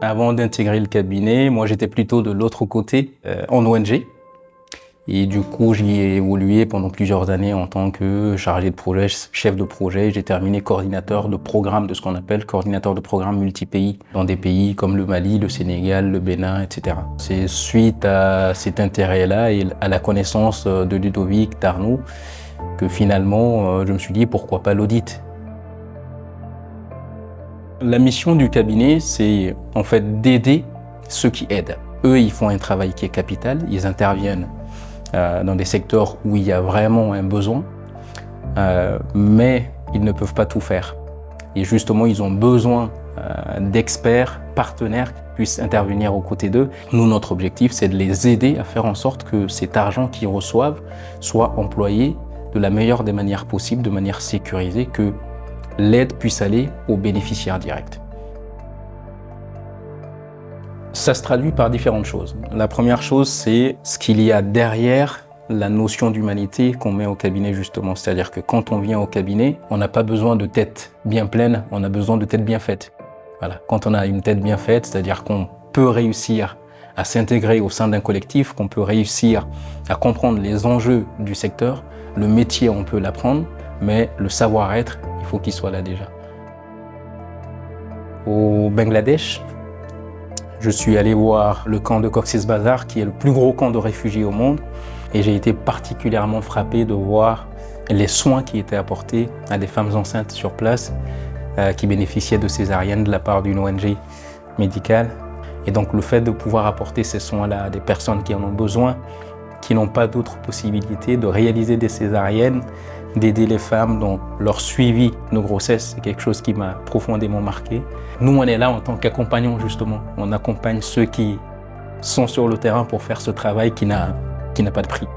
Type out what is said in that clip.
Avant d'intégrer le cabinet, moi j'étais plutôt de l'autre côté, en ONG. Et du coup, j'y ai évolué pendant plusieurs années en tant que chargé de projet, chef de projet. J'ai terminé coordinateur de programme, de ce qu'on appelle coordinateur de programme multi-pays, dans des pays comme le Mali, le Sénégal, le Bénin, etc. C'est suite à cet intérêt-là et à la connaissance de Ludovic, d'Arnaud, que finalement, je me suis dit pourquoi pas l'audit. La mission du cabinet, c'est en fait d'aider ceux qui aident. Eux, ils font un travail qui est capital, ils interviennent dans des secteurs où il y a vraiment un besoin, mais ils ne peuvent pas tout faire. Et justement, ils ont besoin d'experts, partenaires qui puissent intervenir aux côtés d'eux. Nous, notre objectif, c'est de les aider à faire en sorte que cet argent qu'ils reçoivent soit employé de la meilleure des manières possibles, de manière sécurisée, que l'aide puisse aller aux bénéficiaires directs. Ça se traduit par différentes choses. La première chose, c'est ce qu'il y a derrière la notion d'humanité qu'on met au cabinet justement. C'est-à-dire que quand on vient au cabinet, on n'a pas besoin de tête bien pleine, on a besoin de tête bien faite. Voilà. Quand on a une tête bien faite, c'est-à-dire qu'on peut réussir à s'intégrer au sein d'un collectif, qu'on peut réussir à comprendre les enjeux du secteur, le métier, on peut l'apprendre, mais le savoir-être, il faut qu'il soit là déjà. Au Bangladesh, je suis allé voir le camp de Cox's Bazar, qui est le plus gros camp de réfugiés au monde, et j'ai été particulièrement frappé de voir les soins qui étaient apportés à des femmes enceintes sur place qui bénéficiaient de césariennes de la part d'une ONG médicale. Et donc le fait de pouvoir apporter ces soins-là à des personnes qui en ont besoin, qui n'ont pas d'autres possibilités de réaliser des césariennes, d'aider les femmes dans leur suivi de grossesse, c'est quelque chose qui m'a profondément marqué. Nous, on est là en tant qu'accompagnants justement. On accompagne ceux qui sont sur le terrain pour faire ce travail qui n'a pas de prix.